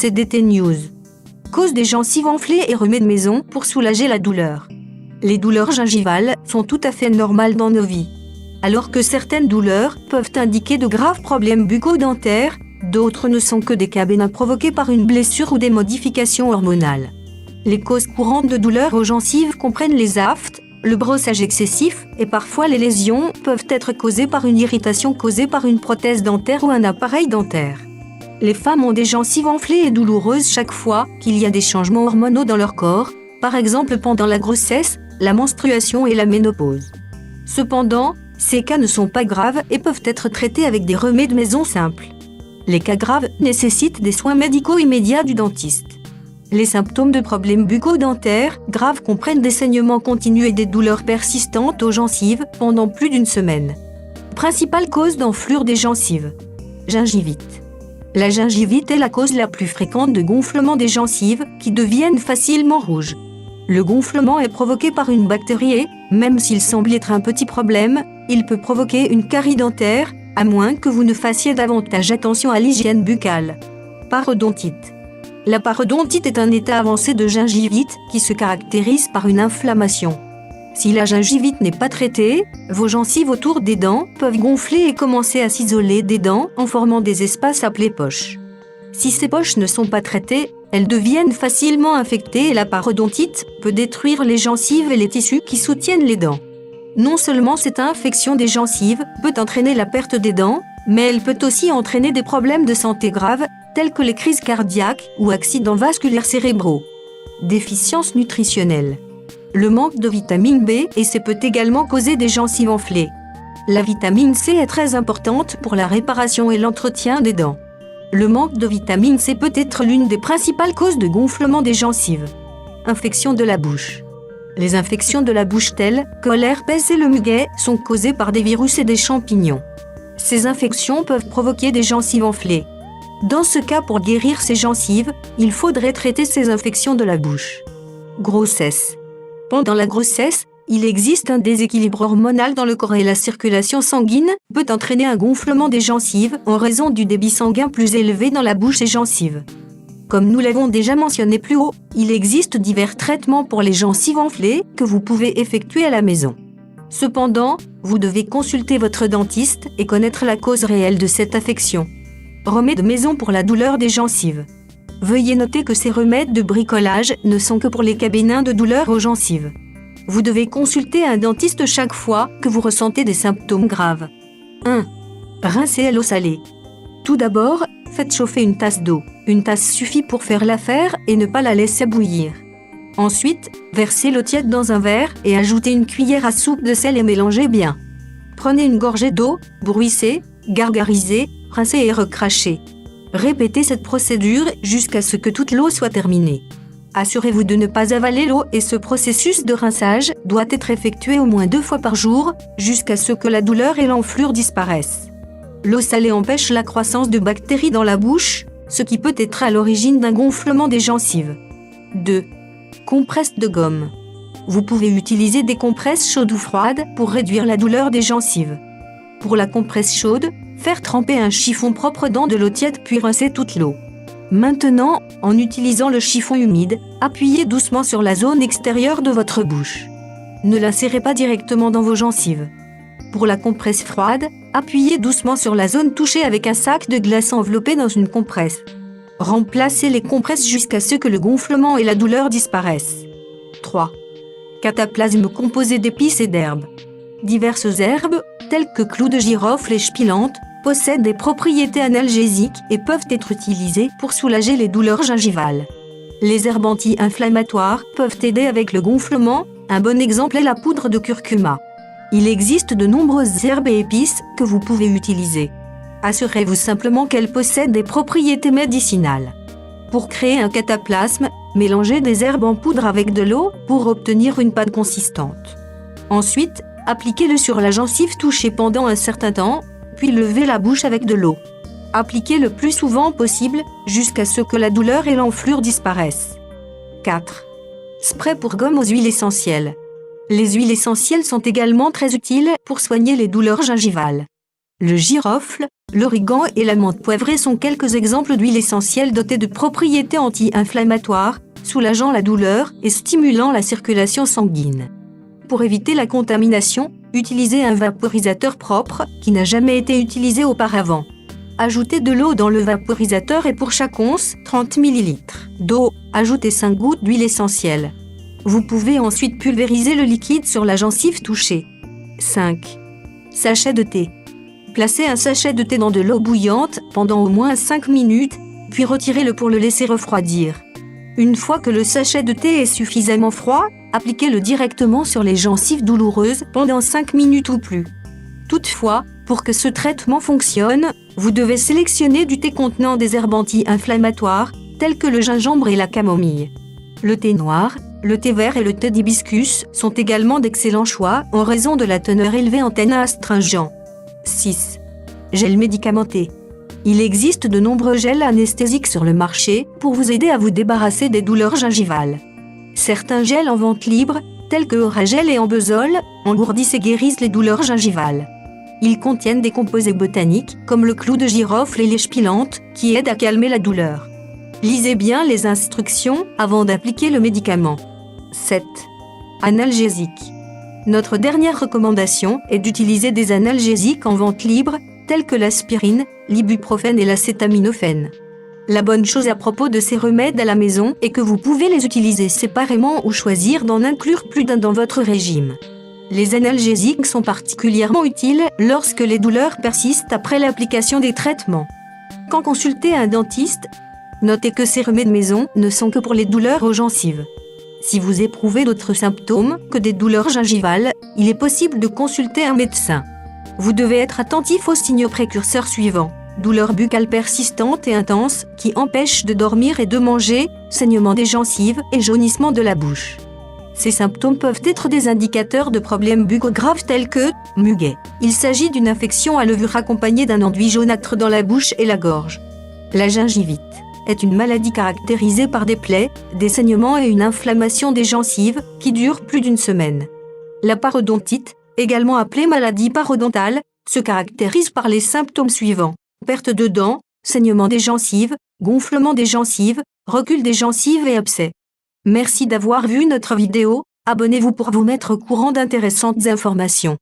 CDT News. Cause des gencives enflées et remèdes maison pour soulager la douleur. Les douleurs gingivales sont tout à fait normales dans nos vies. Alors que certaines douleurs peuvent indiquer de graves problèmes bucco-dentaires, d'autres ne sont que des cas bénins provoqués par une blessure ou des modifications hormonales. Les causes courantes de douleurs aux gencives comprennent les aftes, le brossage excessif et parfois les lésions peuvent être causées par une irritation causée par une prothèse dentaire ou un appareil dentaire. Les femmes ont des gencives enflées et douloureuses chaque fois qu'il y a des changements hormonaux dans leur corps, par exemple pendant la grossesse, la menstruation et la ménopause. Cependant, ces cas ne sont pas graves et peuvent être traités avec des remèdes maison simples. Les cas graves nécessitent des soins médicaux immédiats du dentiste. Les symptômes de problèmes bucco-dentaires graves comprennent des saignements continus et des douleurs persistantes aux gencives pendant plus d'une semaine. Principale cause d'enflure des gencives. Gingivite. La gingivite est la cause la plus fréquente de gonflement des gencives qui deviennent facilement rouges. Le gonflement est provoqué par une bactérie et, même s'il semble être un petit problème, il peut provoquer une carie dentaire, à moins que vous ne fassiez davantage attention à l'hygiène buccale. Parodontite. La parodontite est un état avancé de gingivite qui se caractérise par une inflammation. Si la gingivite n'est pas traitée, vos gencives autour des dents peuvent gonfler et commencer à s'isoler des dents en formant des espaces appelés poches. Si ces poches ne sont pas traitées, elles deviennent facilement infectées et la parodontite peut détruire les gencives et les tissus qui soutiennent les dents. Non seulement cette infection des gencives peut entraîner la perte des dents, mais elle peut aussi entraîner des problèmes de santé graves, tels que les crises cardiaques ou accidents vasculaires cérébraux. Déficience nutritionnelle. Le manque de vitamine B et C peut également causer des gencives enflées. La vitamine C est très importante pour la réparation et l'entretien des dents. Le manque de vitamine C peut être l'une des principales causes de gonflement des gencives. Infection de la bouche. Les infections de la bouche telles que l'herpès et le muguet sont causées par des virus et des champignons. Ces infections peuvent provoquer des gencives enflées. Dans ce cas, pour guérir ces gencives, il faudrait traiter ces infections de la bouche. Grossesse. Pendant la grossesse, il existe un déséquilibre hormonal dans le corps et la circulation sanguine peut entraîner un gonflement des gencives en raison du débit sanguin plus élevé dans la bouche et gencives. Comme nous l'avons déjà mentionné plus haut, il existe divers traitements pour les gencives enflées que vous pouvez effectuer à la maison. Cependant, vous devez consulter votre dentiste et connaître la cause réelle de cette affection. Remèdes maison pour la douleur des gencives. Veuillez noter que ces remèdes de bricolage ne sont que pour les cas bénins de douleur aux gencives. Vous devez consulter un dentiste chaque fois que vous ressentez des symptômes graves. 1. Rincer à l'eau salée. Tout d'abord, faites chauffer une tasse d'eau. Une tasse suffit pour faire l'affaire et ne pas la laisser bouillir. Ensuite, versez l'eau tiède dans un verre et ajoutez une cuillère à soupe de sel et mélangez bien. Prenez une gorgée d'eau, bruissez, gargarisez, rincez et recrachez. Répétez cette procédure jusqu'à ce que toute l'eau soit terminée. Assurez-vous de ne pas avaler l'eau et ce processus de rinçage doit être effectué au moins 2 fois par jour jusqu'à ce que la douleur et l'enflure disparaissent. L'eau salée empêche la croissance de bactéries dans la bouche, ce qui peut être à l'origine d'un gonflement des gencives. 2. Compresse de gomme. Vous pouvez utiliser des compresses chaudes ou froides pour réduire la douleur des gencives. Pour la compresse chaude, faire tremper un chiffon propre dans de l'eau tiède puis rincer toute l'eau. Maintenant, en utilisant le chiffon humide, appuyez doucement sur la zone extérieure de votre bouche. Ne l'insérez pas directement dans vos gencives. Pour la compresse froide, appuyez doucement sur la zone touchée avec un sac de glace enveloppé dans une compresse. Remplacez les compresses jusqu'à ce que le gonflement et la douleur disparaissent. 3. Cataplasme composé d'épices et d'herbes. Diverses herbes, telles que clous de girofle et spilante, possèdent des propriétés analgésiques et peuvent être utilisées pour soulager les douleurs gingivales. Les herbes anti-inflammatoires peuvent aider avec le gonflement, un bon exemple est la poudre de curcuma. Il existe de nombreuses herbes et épices que vous pouvez utiliser. Assurez-vous simplement qu'elles possèdent des propriétés médicinales. Pour créer un cataplasme, mélangez des herbes en poudre avec de l'eau pour obtenir une pâte consistante. Ensuite, appliquez-le sur la gencive touchée pendant un certain temps, puis levez la bouche avec de l'eau. Appliquez le plus souvent possible jusqu'à ce que la douleur et l'enflure disparaissent. 4. Spray pour gomme aux huiles essentielles. Les huiles essentielles sont également très utiles pour soigner les douleurs gingivales. Le girofle, l'origan et la menthe poivrée sont quelques exemples d'huiles essentielles dotées de propriétés anti-inflammatoires, soulageant la douleur et stimulant la circulation sanguine. Pour éviter la contamination, utilisez un vaporisateur propre qui n'a jamais été utilisé auparavant. Ajoutez de l'eau dans le vaporisateur et pour chaque once, 30 ml d'eau, ajoutez 5 gouttes d'huile essentielle. Vous pouvez ensuite pulvériser le liquide sur la gencive touchée. 5. Sachet de thé. Placez un sachet de thé dans de l'eau bouillante pendant au moins 5 minutes, puis retirez-le pour le laisser refroidir. Une fois que le sachet de thé est suffisamment froid, appliquez-le directement sur les gencives douloureuses pendant 5 minutes ou plus. Toutefois, pour que ce traitement fonctionne, vous devez sélectionner du thé contenant des herbes anti-inflammatoires, telles que le gingembre et la camomille. Le thé noir, le thé vert et le thé d'hibiscus sont également d'excellents choix en raison de la teneur élevée en tanins astringents. 6. Gel médicamenté. Il existe de nombreux gels anesthésiques sur le marché pour vous aider à vous débarrasser des douleurs gingivales. Certains gels en vente libre, tels que Oragel et Ambezol, engourdissent et guérissent les douleurs gingivales. Ils contiennent des composés botaniques, comme le clou de girofle et l'échepilante, qui aident à calmer la douleur. Lisez bien les instructions avant d'appliquer le médicament. 7. Analgésiques. Notre dernière recommandation est d'utiliser des analgésiques en vente libre, tels que l'aspirine, l'ibuprofène et l'acétaminophène. La bonne chose à propos de ces remèdes à la maison est que vous pouvez les utiliser séparément ou choisir d'en inclure plus d'un dans votre régime. Les analgésiques sont particulièrement utiles lorsque les douleurs persistent après l'application des traitements. Quand consultez un dentiste, notez que ces remèdes maison ne sont que pour les douleurs aux gencives. Si vous éprouvez d'autres symptômes que des douleurs gingivales, il est possible de consulter un médecin. Vous devez être attentif aux signaux précurseurs suivants: douleurs buccales persistantes et intenses qui empêchent de dormir et de manger, saignement des gencives et jaunissement de la bouche. Ces symptômes peuvent être des indicateurs de problèmes buccaux graves tels que muguet. Il s'agit d'une infection à levure accompagnée d'un enduit jaunâtre dans la bouche et la gorge. La gingivite est une maladie caractérisée par des plaies, des saignements et une inflammation des gencives qui dure plus d'une semaine. La parodontite, également appelée maladie parodontale, se caractérise par les symptômes suivants: perte de dents, saignement des gencives, gonflement des gencives, recul des gencives et abcès. Merci d'avoir vu notre vidéo, abonnez-vous pour vous mettre au courant d'intéressantes informations.